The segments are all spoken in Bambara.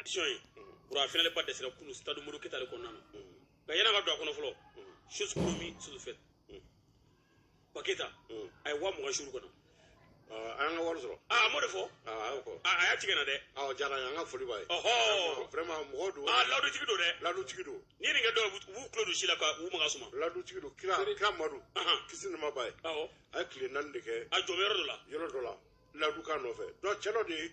Action pour la finale pas de c'est le stade Moro Keita le konnana ga yana ga do kono flo chose promis chose faite Paketa ay wa mo shuru kono an ga warzo mo defo ko ya tigena de jara nga foli bay vraiment mo do ladu tigido de ladu tigido ni nga do wu klodo shila ka wu mga suma ladu tigido kira madu kisina ma bay ay kle nan de ke a jomero do la ladu ka no fe do chelo de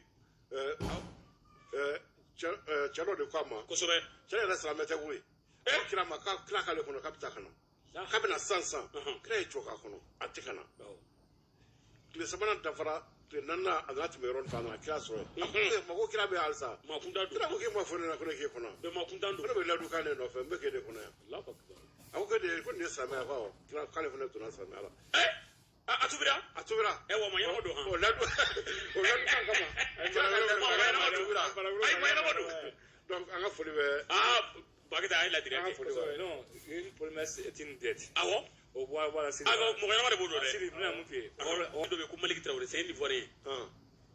chelo de kwama ko sobe chelo la sala mete wi kira ma ka kira ka le kono kapita kana ka bina sansan kira e choka kono atikana kile sabana dafara kile nanna agati me ron fana kira so ma ko kira be alsa ma kunda do kira ko ke ma fona na kono ke kono be ma kunda do be ladu ka ne no fe mbeke de kono ya Allah akbar ako ke de ko ne sama fa kira ka le fona to na sama ala atubira wa ma yana do ha ladu kan kama ay ma yana do donc anga foli be Paketa ay la direct non une promesse est une dette au voilà c'est mo yana de bodo de c'est bien mon pied on do be ko Malik Traoré c'est Ivoirien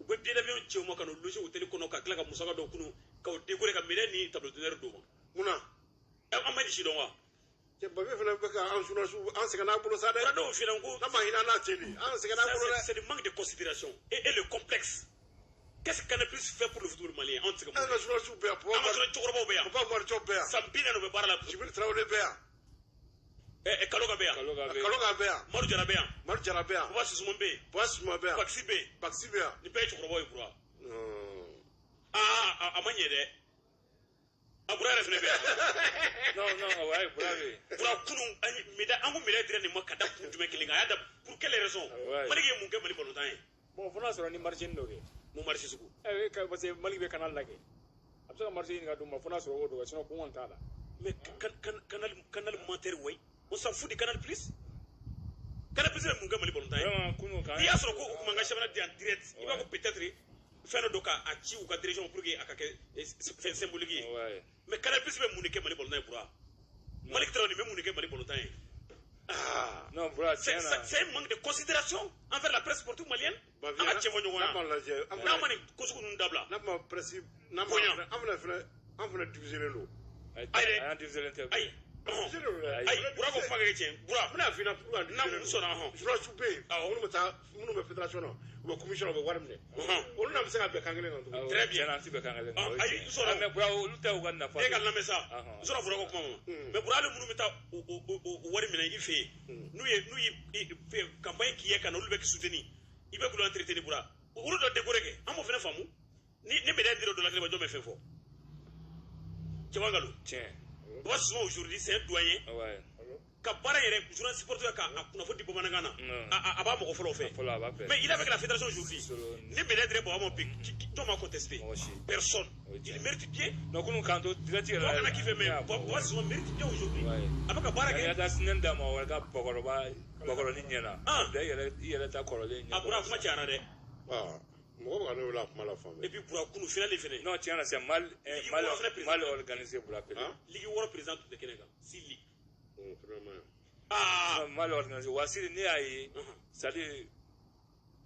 u be bi d'avion ci mo kanu loge hotel kono ka kala ka musaka do kunu ka o décorer ka mede ni tableau d'honneur do muna amadi ci don wa ke babe fana be ka an suna su an sega na bolo sa de do finan ko na ma hina na teli an sega na bolo de c'est du manque de considération et le complexe. Qu'est-ce qu'on a plus fait pour le football malien? On sait que on a joué bien pour on a joué bien. On va voir jouer bien. Sambina ne veut pas la. Tu veux travailler bien. Et Kaloga bien. Kaloga bien. Maru Jara bien. Maru Jara bien. Bois Sumombe. Bois Sumombe. Baxi B. Baxi bien. Ni paye chokrobo ibura. Amanye de. Abura refne be. Non, ouais, bravo. Pour kunu mida angu mida dire ni makada kunjume kilinga ya da pour quelle raison? Malike munke mali bolotan. Bon, fona soro ni marché ndoge. Mu marché suku. Parce que Mali be canal lake. Absa marché ni ga dum fona soro do sinon ko on tala. Mais canal menteur way. On s'en fout du canal plus. Canal plus le munga mali bolotan. Vraiment kunu ka. Il y a soro ko manga shamana di en direct. Il va peut-être faire do ka a ci ou ka direction pour que akake symbolique. Mais canal plus be munike mali bolotan pour. Malik Traoré même munike mali bolotan. Non, voilà, c'est un manque de considération envers la presse sportive malienne. On va diviser le lot. Bravo Fagretien. Bravo. Très bien. Aujourd'hui, c'est un doyen. Ka bara yɛrɛ journal supporter ka kunnafoni di bamanankan na a b'a mɔgɔ fɔlɔ fɛ mais il est avec la fédération aujourd'hui ni médaille direct baba ma bi qui m'a contesté personne il mérite bien donc nous quand direct on a qui fait mais Bois Suma mérite bien aujourd'hui a bɛ ka baara kɛ ya da sinen da ma wala ka bakɔrɔ ni ɲɛna da yɛrɛ ta kɔrɔlen a bura kuma cayara dɛ mɔgɔ b'a n'o la kuma la faamu et puis bura kunu finale fɛnɛ non tiɲɛ na c'est mal organisé pour la pédale ligue wɔɔrɔ président tun tɛ kɛnɛ kan 6 ligues mal organisé wasiri ne y'a ye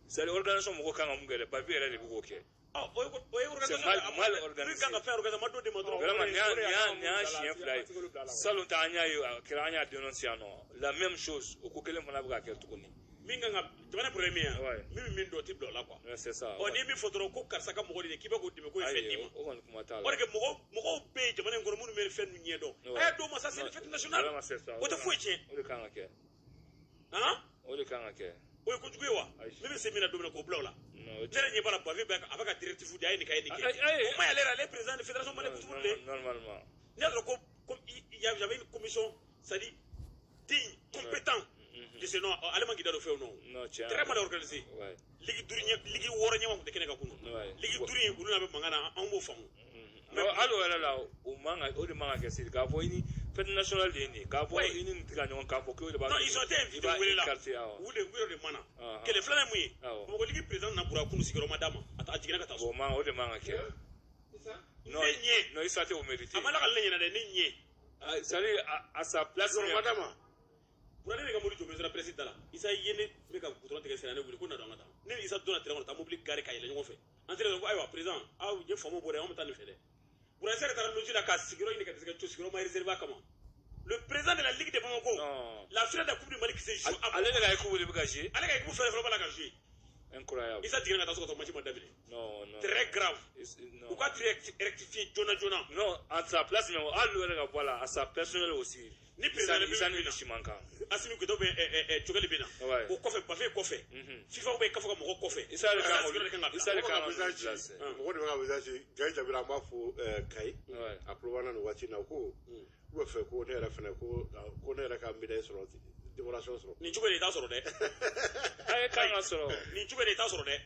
c'est organisation mɔgɔ kan ka mun kɛ dɛ papier yɛrɛ de bɛ k'o kɛ o ye organisation mal organisé kan ka fɛn organisation ma don de ma dɔrɔn vraiment nin y'a siɲɛ fila ye salon ta an y'a ye a kɛra an y'a dénoncé yan nɔ la même chose o ko kelen fana bɛ ka kɛ tuguni min kan ka jamana problème ye min dɔ ti bila o la quoi c'est ça ni min fɔ dɔrɔn ko karisa ka mɔgɔ de k'i bɛ k'o dɛmɛ ko ye fɛn d'i ma o kɔni kuma t'a la o de kɛ mɔgɔw bɛ yen jamana in kɔnɔ minnu bɛ fɛn ninnu ɲɛdɔn a y'a d'o ma ça c'est une fête nationale o tɛ foyi tiɲɛ o de kan ka kɛ o de kan ka kɛ o ye kojugu ye wa min bɛ se min na don min na k'o bila o la ne yɛrɛ ɲɛ b'a la Bavi bɛ a bɛ ka directive di a ye nin kɛ a ye nin kɛ o ma y'ale yɛrɛ ale président de fédération malienne de football de normalement ne y'a sɔrɔ ko il y avait une commission c'est-à-dire digne compétent de ce nom ale ma gida do fɛw non très mal organisé ligue wɔɔrɔ ɲɛma tun tɛ kɛnɛ ka kunu ligue duuru in olu n'a bɛ mankan na an b'o faamu hali o yɛrɛ la o de man ka kɛ siri k'a fɔ i ni fête nationale de ye nin k'a fɔ i ni nin tɛ ka ɲɔgɔn k'a fɔ k'o de b'a non ils ont été invités wele la u de mana kɛlɛ filanan mun ye Bamakɔ ligue président na bura kunu sigiyɔrɔma d'a ma a jiginna ka taa so o de man ka kɛ non Issa tɛ o mérité a ma la ka ne ɲɛna dɛ ne ɲɛ c'est à dire à sa place sigiyɔrɔma d'a ma Pourquoi ne ka mobili jɔ ministre président la Issa ye ne bɛ ka goudron tigɛ sira ne wuli ko na dɔn ka taa ne ni Issa donna terrain kɔnɔ taa mobili garé ka yɛlɛ ɲɔgɔn fɛ an sera ko ayiwa président aw ye faamaw bɔ dɛ an bɛ taa nin fɛ dɛ Bourassa est logique la casse, le président de la Ligue de Bamako, la finale de la Coupe du Mali qui s'est jouée. Allez, les gars, vous voulez gagner? Allez, vous faites vraiment la gagner. Incroyable. Il s'est tiré dans son match Mandabile. Non, non. Très grave. Pourquoi tu rectifies Jonah? Non, à sa place, mais à sa personnelle aussi. Ni président de la Ligue de Bamako. Assimi Kudo est Tchogel Bina. Au coffre, pas fait coffre. FIFA ou Kafa comme coffre. Il s'est le cas. Mɔgɔ de bɛ ka visage Gaye Jabira an b'a fɔ Kayi a tulo b'an na nin waati in na ko u bɛ fɛ ko ne yɛrɛ fɛnɛ ko ne yɛrɛ ka médaille sɔrɔ décoration sɔrɔ. Nin cogo de t'a sɔrɔ dɛ. A ye kan ka sɔrɔ. Nin cogo de t'a sɔrɔ dɛ.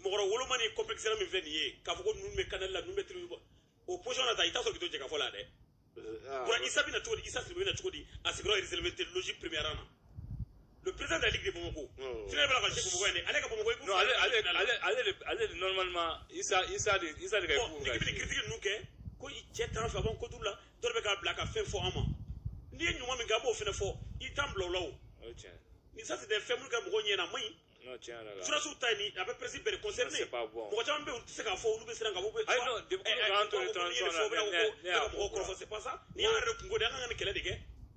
Mɔgɔ woloma ni complexe min filɛ nin ye k'a fɔ ko ninnu bɛ canal la ninnu bɛ télé o position na ta i t'a sɔrɔ k'i to jɛgɛfɔ la dɛ. Bɔn Issa bɛ na cogo di Issa Siribɛ bɛ na cogo di a sigiyɔrɔ réservé tɛ logique première rang na. Le président de la Ligue de Bamako. Finalement, la Ligue de Bamako. Non, allez, normalement, Issa de gars. Bon, l'équipe de critique nous que, quand il tient en faveur de tout là, tu dois faire blague à faire fort à moi. Ni nous m'avons gardé au fin de fort, il t'emble là. Ni ça c'est des faits que nous avons main. Non, tiens là. Sur la soutane, il avait précisé le concerné. C'est pas bon. Moi j'aime bien tu sais qu'à fort, nous besoin qu'à vous. Ah non, depuis que entre le transport, c'est pas ça. Ni un recongo de un quel est de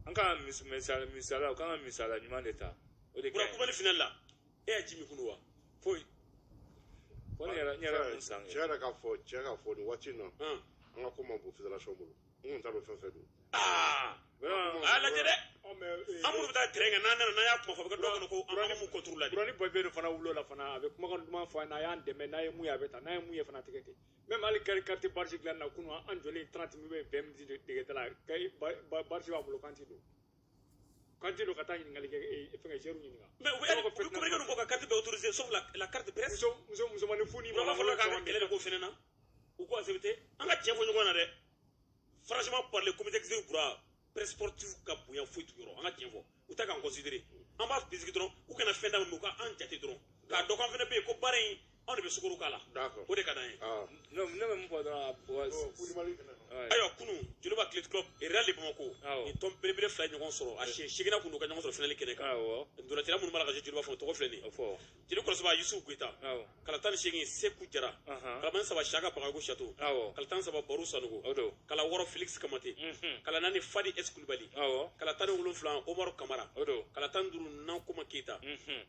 Anka misala ukanga misala nyuma leta ode kwa kubali final la Jimmy Kunuwa foi nyara musange cɛ ka fɔ nin waati in na an ka ko ma bon fédération bolo n kun t'a dɔn fɛn fɛn don lajɛ dɛ an minnu bɛ taa terrain kan n'an y'a kuma fɔ a bɛ kɛ dɔw kɔnɔ ko an m'u contrôle la de Burani Boybe fana wulila la fana a bɛ kumakan duman fɔ n'a y'an dɛmɛ n'a ye mun ye a bɛ taa n'a ye mun ye fana tigɛ ten même hali carte barge dilan na kunu an jɔlen 30 minutes 20 minutes de degeta la barge b'a bolo kanti don ka taa ɲininkali kɛ fɛngɛ seru ɲininka mais u bɛ ka ka carte bɛɛ autorisé sauf la carte presse musomani fu ni ma fɔlɔ k'an ka kɛlɛ de ko fɛnɛ na u ko accepté an ka tiɲɛ fɔ ɲɔgɔn na dɛ franchement par le comité exécutif bura presse sportive ka bonya foyi tu yɔrɔ an ka tiɲɛ fɔ u t'a k'an considérer an b'a bisigi dɔrɔn u kana fɛn d'a ma u ka an jate dɔrɔn k'a dɔn k'an fɛnɛ bɛ yen ko baara in anw de bɛ sukoro k'a la o de ka d'an ye non ne bɛ mun fɔ dɔrɔn ayiwa kunu Joliba Athletic Club Real de Bamako ni tɔn belebele fila ɲɔgɔn sɔrɔ a siɲɛ 8nan kun don ka ɲɔgɔn sɔrɔ finale kɛnɛ kan ndolatira minnu b'a la ka Joliba fɔ tɔgɔ filɛ nin ye jeli kɔlɔsibaa Yusufu Goyita kala 18 Seku Jara kala 3 Saka Bagago Chateau kala 13 Baru Sanogo kala 6 Felix Kamate kala 4 Fadi S Kulibali kala 17 Omar Kamara kala 15 Nankoma Keita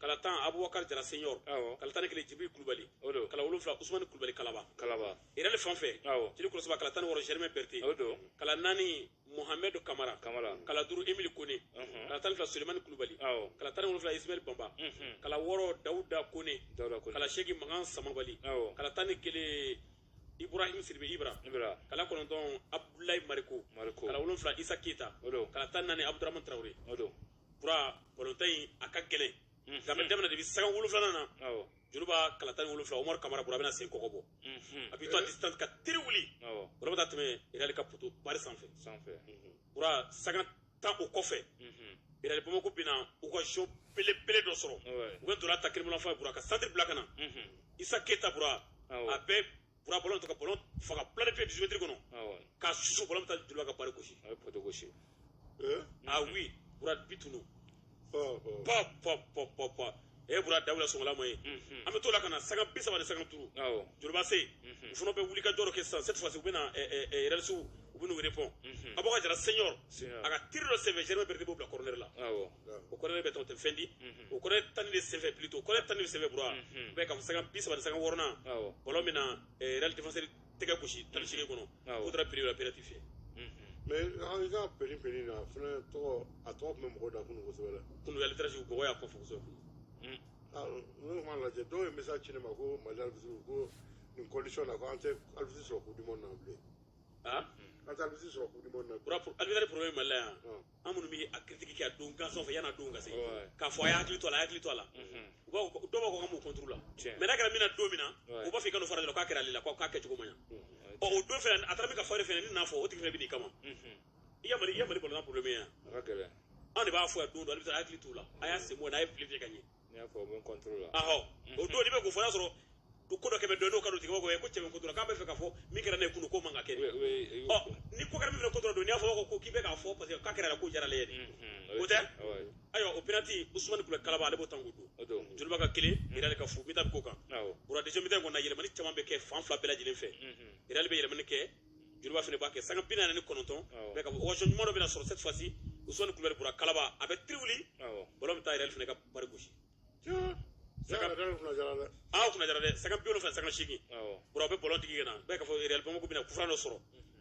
kala 10 Abubakar Jara Senior kala 11 Jibril Kulibali kala 7 Ousmane Kulibali Kalaba Real fan fɛ jeli kɔlɔsibaa kala 10 Germain Berté kala 4 Mohamed Kamara kala 5 Emile Kone kala 12 Suleiman Kulibali kala 17 Ismail Bamba kala 6 Dawuda Kone kala 8 Magan Samabali kala 11 Ibrahim Sirbe Ibra kala 9 Abdoulaye Mariko kala 7 Issa Keita kala 14 Abdourahmane Traoré pura bolontain aka gɛlɛn game demna depuis sagan 7 na Joliba kala 17 Omar Kamara pura bɛna sen kɔkɔ bɔ a bɛ to a distance ka teri wuli o bɛ taa tɛmɛ Real ka poto bari sanfɛ pura sagan 10 o kɔfɛ Real Bamako bɛna u ka jeu belebele dɔ sɔrɔ u bɛ dola ta kirimulan fa pura ka centre bila kana Issa Keita pura a bɛ pura ballon to ka ballon faga plein de pieds 18 mètres kɔnɔ ka susu ballon bɛ taa Joliba ka pari gosi ah oui pura bitunu pa bura dawula sɔngɔla ma ye an bɛ to la ka na sagan 30 ni sagan 5 Joliba se u fana bɛ wuli ka jɔ dɔ kɛ sisan cette fois ci u bɛ na Relsu u bɛ n'u répond Abubakar Jara Senior a ka tiri dɔ senfɛ Germain Berté b'o bila corner la o corner bɛ tɔn tɛ fɛn di o corner tani de senfɛ plutôt corner tani de senfɛ bura bɛɛ ka sagan 30 ni sagan 6nan ballon bɛ na Real défenseur tɛgɛ gosi 18 kɔnɔ k'o taara piri la penalty fiyɛ mais i ka peni na fɛnɛ tɔgɔ a tɔgɔ tun bɛ mɔgɔw da kunu kosɛbɛ dɛ kunu alitrasi mɔgɔ y'a kɔfɛ kosɛbɛ ne kuma lajɛ dɔw ye message ci ne ma ko Mali arbitre ko nin condition na ko an tɛ arbitre sɔrɔ coupe du monde na bilen an tɛ arbitre sɔrɔ coupe du monde na arbitre problème Mali la yan an minnu bɛ a critique kɛ a don gansan fɛ yan'a don ka se k'a fɔ a ye hakili to a la dɔw b'a fɔ k'an m'o contre la mais n'a kɛra min na don min na u b'a fɔ i ka n'o fara k'a kɛra ale la k'a kɛ cogo man ɲɛ o don fɛnɛ a taara min ka fɔ ale fɛnɛ ni n'a fɔ o tigi fɛnɛ bɛ n'i kama i ya Mali ballon problème ye yan an de b'a fɔ yan don dɔ arbitre hakili t'u la a y'a sen bɔ n'a ye fili fiyɛ ka ɲɛ o don n'i bɛ k'o fɔ y'a sɔrɔ ko dɔ kɛmɛ dɔn n'o ka don tigɛ ko cɛ bɛ contrôle k'a bɛ fɛ k'a fɔ min kɛra ne ye kunu k'o man ka kɛ ni ko kɛra min fɛnɛ contrôle don n'i y'a fɔ ko k'i bɛ k'a fɔ parce que k'a kɛra la ko diyara ale ye de o tɛ ayiwa o penalty Ousmane Kulibali Kalaba ale b'o tan k'o don Joliba ka 1 Real ka fu mi ta bɛ k'o kan bura deuxième mi-temps kɔnɔna yɛlɛmani caman bɛ kɛ fan fila bɛɛ lajɛlen fɛ Real bɛ yɛlɛmani kɛ joliba fana b'a kɛ sanga 49 mais ka occasion ɲuman dɔ bɛna sɔrɔ cette fois-ci Ousmane Coulibaly bɔra kalaba a bɛ triwuli ballon bɛ taa Real fana ka pari gosi sanga kunna jara dɛ sanga 70 sanga 8 bura bɛ ballon tigi kana bɛɛ ka fɔ Real Bamako bɛna coup franc dɔ sɔrɔ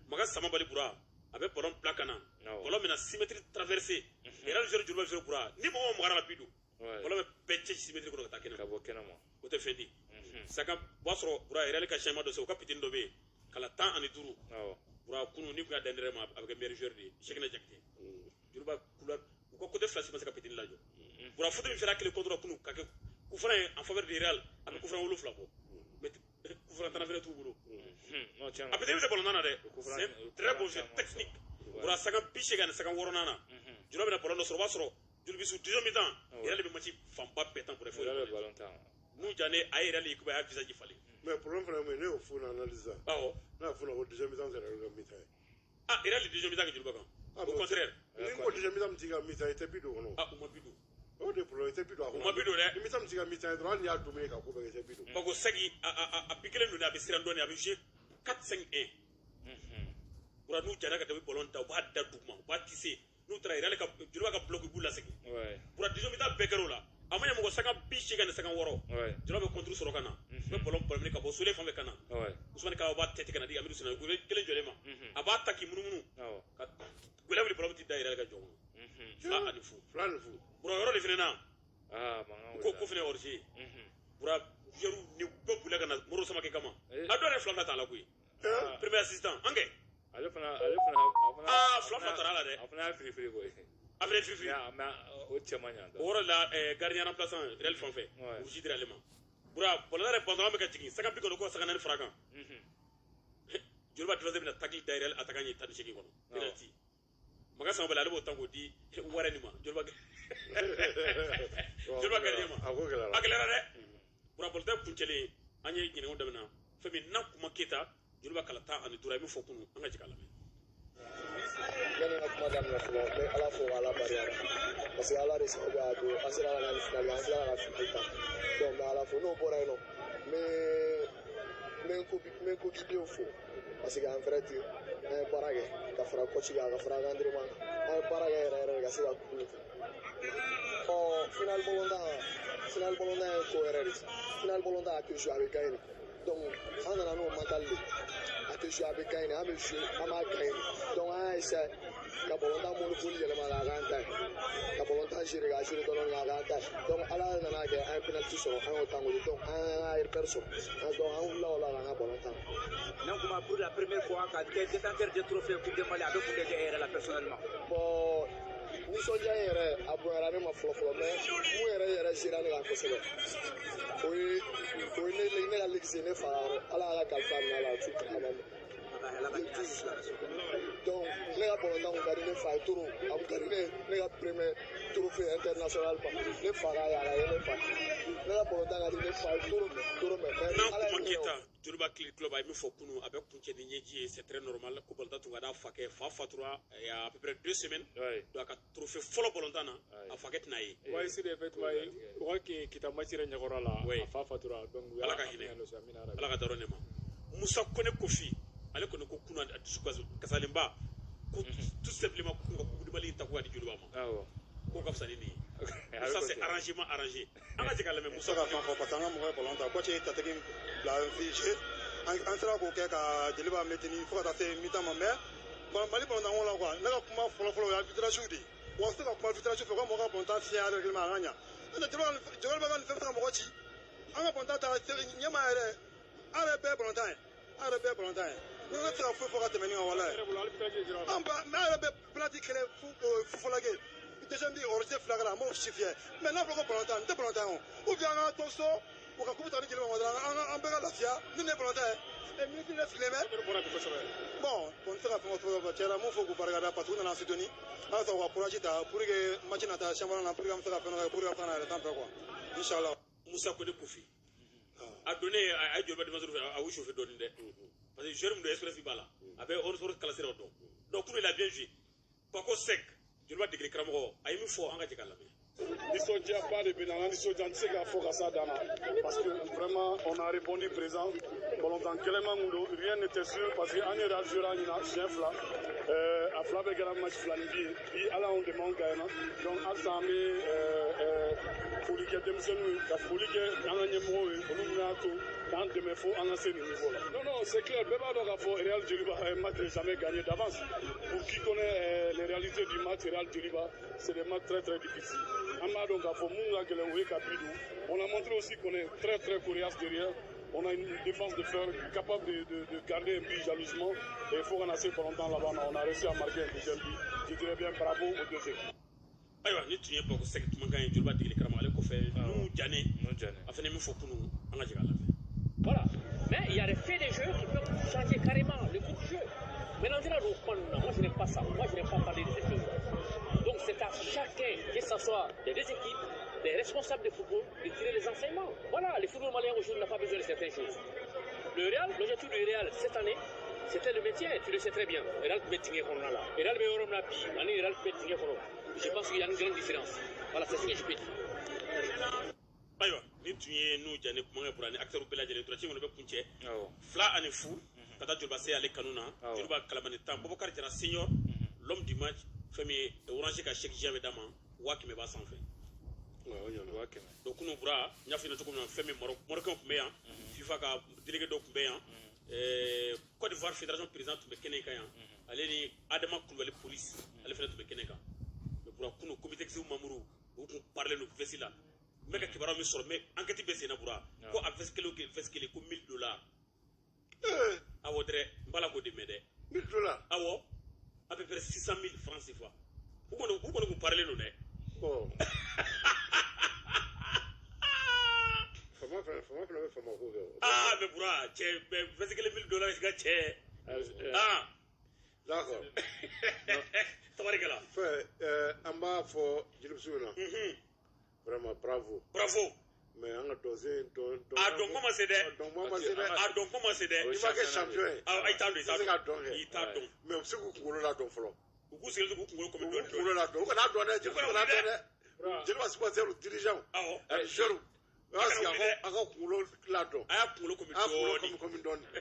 maga sama bali bura a bɛ ballon bila kana ballon bɛna 6 mètres traversé Real joueur joliba joueur bura ni mɔgɔ magara la bidu ballon bɛ bɛɛ cɛ 6 mètres kɔnɔ ka taa kɛnɛ ka bɔ kɛnɛ ma o tɛ fɛn di sanga b'a sɔrɔ bura Real ka changement dɔ se o kapiteni dɔ bɛ yen kala 15 bura kunu ni kun y'a dandɛrɛ ma a bɛ kɛ meilleur joueur de ye Cheikhna Diakité joliba couleur u ka côté fila si ma se ka pitini lajɔ bura foto min fɛra kelen contre kunu ka kɛ coup franc en faveur de Real a bɛ coup franc 7 bɔ mais coup franc 10 fɛnɛ t'u bolo a pitini bɛ se ballon na dɛ c'est très bon jeu technique bura sanga 80 ani sanga 6 na joliba bɛna ballon dɔ sɔrɔ o b'a sɔrɔ jolibi su 10 mi-temps Real bɛ match fanba bɛɛ tan pour n'u jane a ye Real équipe a y'a visage falen mais problème fana mun ne y'o fo na analyse n'a fɔ ko deuxième mi-temps c'est Real ka mi-temps ye Real deuxième mi-temps kɛ joliba kan au contraire ni ko deuxième mi-temps min t'i ka mi-temps i tɛ bi don o kɔnɔ u ma bi don o de problème i tɛ bi don a kɔnɔ u ma bi don dɛ ni mi-temps min t'i ka mi-temps ye dɔrɔn hali n'i y'a dominer ka ko bɛɛ kɛ i tɛ bi don parce que segi a bi kelen don a bɛ siran dɔɔnin a bɛ jouer 4-5-1 bura n'u jara ka tɛmɛ ballon ta u b'a da duguma u b'a tisse n'u taara Real ka joliba ka bloc u b'u lasegin bura deuxième mi-temps bɛɛ kɛra o la a ma ɲɛ mɔgɔ sanga 80 ani sanga 6 joliba bɛ contre sɔrɔ ka na u bɛ ballon palmé ka bɔ Sole fan fɛ ka na Ousmane Kaba b'a tɛtɛ ka na di Amidou Sina kelen jɔlen ma a b'a ta k'i munumunu ka gwɛlɛ wuli ballon ti da Real ka jɔn kɔnɔ 2 ani 0 bura yɔrɔ de fɛnɛ na ko fɛnɛ hors jeu bura joueur ni bɛɛ bolila ka na Moro Samake kama a dɔ yɛrɛ 2 t'a la koyi premier assistant an kɛ ale fana fila taara la dɛ a fana y'a firifiri koyi a fana firifiri mais o cɛ man ɲa o yɔrɔ la gardien remplaçant Real fan fɛ rouge dira ale ma bura ballon yɛrɛ pantalon bɛ ka jigin sanga 50 ko sanga 4 fara kan joliba défenseur bɛna tacle da Real attaquant ɲɛ 18 kɔnɔ penalty maga sama bali ale b'o tan k'o di wɛrɛ nin ma joliba gardien ma a gɛlɛyara dɛ bura ballon tɛ kuncɛlen an ye ɲininkaliw daminɛ fɛn min na kuma Keyita joliba kala 10 ani 5 ye min fɔ kunu an ka jigin a lamɛn yani ka kuma daminɛ fɔlɔ n bɛ ala fo ala barika parce que ala de sababu y'a to an sera ka na ni finali an sera ka finali ta donc n bɛ ala fo n'o bɔra yen nɔ n bɛ n coéquipiers fo parce que en vrai an ye baara kɛ ka fara coach kan ka fara entraînement kan an ye baara kɛ yɛrɛ yɛrɛ de ka se ka coupe kɛ final ballon d'or ye ko yɛrɛ de final ballon d'or a tɛ jouer a bɛ gagner donc an nana n'o mental de a tɛ jouer a bɛ gagner an bɛ jouer an b'a gagner donc an y'a essayer ka ballon d'or monopole yɛlɛma k'a k'an ta ye ka ballon d'or gérer k'a gérer dɔɔnin k'a k'an ta ye donc ala nana kɛ an ye penalty sɔrɔ an y'o tangoli donc an y'a repère sɔrɔ donc an wulila o la k'an ka ballon ta donc pour la première fois ka kɛ détenteur de trophée coupe de Mali a bɛ mun de kɛ e yɛrɛ la personnellement bon nisɔndiya in yɛrɛ a bonyara ne ma fɔlɔ mais mun yɛrɛ gérera ne kan kosɛbɛ o ye ne ka ligue ne fa yɔrɔ ala y'a ka kalifa minɛ a la a t'u kɛ donc ne ka ballon d'or ka di ne fa ye trop a kun ka di ne ka premier trophée international ba ne fa ka yala ye ne fa ne ka ballon d'or ka di ne fa ye trop mais ala ye Keyita joliba club a ye min fɔ kunu a bɛ kuncɛ ni ɲɛji ye c'est très normal ko ballon d'or tun ka d'a fa kɛ fa fatura il y a à peu près 2 semaines donc a ka trophée fɔlɔ ballon d'or na a fa kɛ tɛna ye ouais c'est effectivement o ka kita match yɛrɛ ɲɛkɔrɔ la a fa fatura donc ala ka hinɛ ala ka dɔrɔn ne ma Musa Kone Kofi ale kɔni ko kunu a dusu kasalenba ko tout simplement ko ka Coupe du Mali ta ko ka di joliba ma ko ka fisa ni nin ye ça c'est arrangement arrangé an ka jigin a lamɛn Musa ka fan fɔ parce que an ka mɔgɔ ye ballon ta coach ye tatigi bila fii an sera k'o kɛ ka jeliba maintenir fo ka taa se mi-temps ma mais Mali ballon tan ko la quoi ne ka kuma fɔlɔ-fɔlɔ o ye arbitrage de ye wa n tɛ se ka kuma arbitrage fɛ ko mɔgɔ ka ballon tan fiɲɛ règlement a ka ɲa n'o tɛ jeliba ka nin fɛn fɛn ka mɔgɔ ci an ka ballon tan ta ɲɛmaa yɛrɛ an yɛrɛ bɛɛ ye ballon tan ye an yɛrɛ bɛɛ ye ballon tan ye ne tɛ se ka foyi fɔ ka tɛmɛ ni ka wala ye mais an yɛrɛ bɛ penalty kɛlɛ fɔlɔ kɛ deuxième bi hors jeu 2 kɛra an b'o si fiyɛ mais n'a fɔra ko ballon tan nin tɛ ballon tan ye o ou bien an ka to so u ka coupe ta ni jeliba ma dɔrɔn an bɛɛ ka lafiya ni nin ye ballon tan ye minute ne sigilen bɛ bon n tɛ se ka fɛn fɔ cɛ la mun fɔ k'u barikada parce que u nana soutenir ala sɔrɔ u ka courage ta pour que match na taa championnat na pour que an bɛ se ka fɛn dɔ kɛ pour que an bɛ se ka na yɛrɛ tan fɛ quoi inchallah Musa Kone Kofi a donné a ye joliba défenseur fɛ a y'u chauffer dɔɔnin dɛ parce que joueur min don expérience b'a la a bɛ hors classé dɔ dɔn donc kunu il a bien joué Pako Sek joliba degeli karamɔgɔ a ye min fɔ an ka jigin a lamɛn nisɔndiya ba de bɛ na an ka nisɔndiya an tɛ se k'a fɔ ka s'a dan na parce que vraiment on a répondu présent bon Ballontan kɛlɛma mun don rien n'était sûr parce que an yɛrɛ Algérie ɲina siɲɛ fila a fila bɛɛ kɛra match filani bi ala anw dɛmɛ anw gagnera donc halisa an bɛ foli kɛ denmisɛnninw ye ka foli kɛ an ka ɲɛmɔgɔw ye olu min y'a to k'an dɛmɛ fo an ka se nin niveau la. Non, c'est clair, bɛɛ b'a dɔn k'a fɔ Real Djeliba match n'est jamais gagné d'avance. Pour qui connaît les réalités du match Real Djeliba, c'est des matchs très très difficiles. An b'a dɔn k'a fɔ mun ka gɛlɛn o ye ka bi don. On a montré aussi qu'on est très très coriace derrière. On a une défense de fer capable de garder un but jalousement. Et il faut qu'on a assez pendant temps là-bas. On a réussi à marquer un deuxième but. Je dirais bien bravo aux deux équipes. Ayiwa ni tun ye bako sɛgɛ tumakan ye Joliba degeli karamɔgɔ ale kɔfɛ n'u jane a fana min fɔ kunun an ka jigin a la fɛ. Voilà. Mais il y a des faits des jeux qui peuvent changer carrément le coup du jeu. Maintenant, moi je n'aime pas ça. Moi je n'aime pas parler de ces choses. Donc c'est à chacun, que ce soit des deux équipes, des responsables de football, de tirer les enseignements. Voilà, le football malien aujourd'hui n'a pas besoin de certaines choses. Le Real, l'objectif du Real cette année, c'était le maintien, tu le sais très bien. Real Betingue Corona. Real Beorom Napi, Real Betingue Corona. Je pense qu'il y a une grande différence. Voilà, c'est ce que je peux dire. Ayiwa ni tun ye n'u jane kuma kɛ pour ani acteurs bɛɛ lajɛlen tora ci kɔnɔ bɛ kun cɛ fila ani fu ka taa Joliba se ale kanu na Joliba kalamani tan Boubacar Diarra senior l'homme du match fɛn min ye orange ka chèque jɛn bɛ d'a ma 1000 b'a sanfɛ. donc kunu bura n y'a f'i ɲɛna cogo min na fɛn min Marocain tun bɛ yan FIFA ka délégué dɔ tun bɛ yan Côte d'Ivoire fédération président tun bɛ kɛnɛ kan yan ale ni Adama Kulubali police ale fana tun bɛ kɛnɛ kan mais bura kunu comité exécutif membre u tun parler no vesti la mɛ ka kibaruya min sɔrɔ mais enquête bɛ sen na bura ko a vesti kelen ko $1000 awɔ dɛrɛ n b'a la k'o de mɛn dɛ $1000 awɔ à peu près 600,000 francs CFA u kɔni kun parler no dɛ fama fana bɛ fama ko kɛ mais bura cɛ vesti kelen $1000 ka cɛ d'accord tabarikala an b'a fɔ jelibusiw na vraiment bravo mais an ka dɔnsen a dɔn ko ma se dɛ dɔn ma se dɛ i b'a kɛ champion ye i t'a dɔn i t'a dɔn mais u bɛ se k'u kunkolo ladɔn fɔlɔ u k'u sigilen to k'u kunkolo kɔmi dɔɔnin kunkolo ladɔn u kana dɔn dɛ jeliba kana dɔn dɛ jeliba supporters dirigeants ani joueurs u y'a sigi a ka kunkolo ladɔn a y'a kunkolo kɔmi dɔɔnin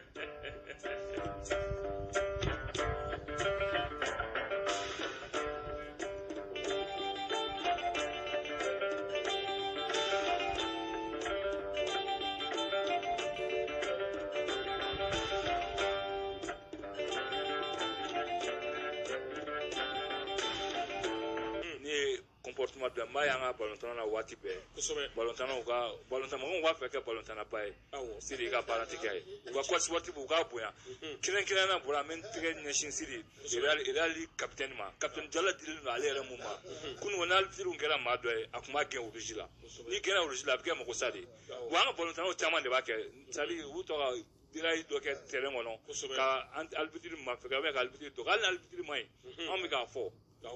comportement de ma y'an ka balontan na waati bɛɛ kosɛbɛ balontanmɔgɔw b'a fɛ kɛ balontanaba ye Sidi ka baara tɛ kɛ ye u ka kɔsi sportif u k'a bonya kelen-kelenna bɔra an bɛ n tɛgɛ ɲɛsin Sidi Real capitaine ma capitaine Jala dilen don ale yɛrɛ mun ma kunun n'alibitiriw kɛra maa dɔ ye a tun b'a gɛn rouge la n'i gɛnna rouge la a bɛ kɛ mago sa de bon an ka balontannaw caman de b'a kɛ c'est-à-dire u tɔ ka dirayi dɔ kɛ terrain kɔnɔ ka alibitiri ma fɛ ka alibitiri dɔgɔ hali ni alibitiri ma ɲi anw bɛ k'a fɔ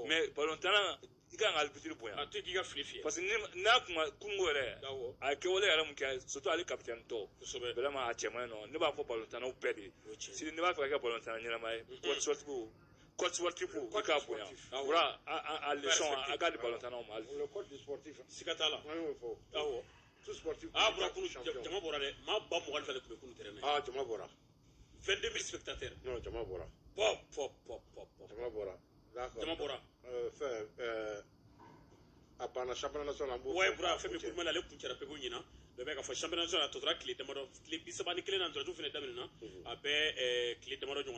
mais balontanna i kan ka alibitiri bonya a to k'i ka fili fiyɛ parce que n'a kuma kungo yɛrɛ a kɛwale yɛrɛ mun kɛ surtout ale capitaine tɔ vraiment a cɛman ye nɔ ne b'a fɔ balontannaw bɛɛ de Sidi ne b'a fɛ ka kɛ balontanna ɲɛnama ye code sportif i k'a bonya voilà a leçon a k'a di balontannaw ma le code du sportif siga t'a la an y'o fɔ awɔ tout sportif bɔra kunu jama bɔra dɛ maa ba 20 de tun bɛ kunu terrain na jama bɔra 22 000 spectateurs non jama bɔra jama bɔra jama bɔra a banna championnat national an b'o ouais bura fɛn min kurumani ale kun cɛra pewu ɲina bɛɛ bɛ ka fɔ championnat national a tɔ tora tile damadɔ tile 31 na ntoraju fana daminɛna a bɛ tile damadɔ ɲɔgɔn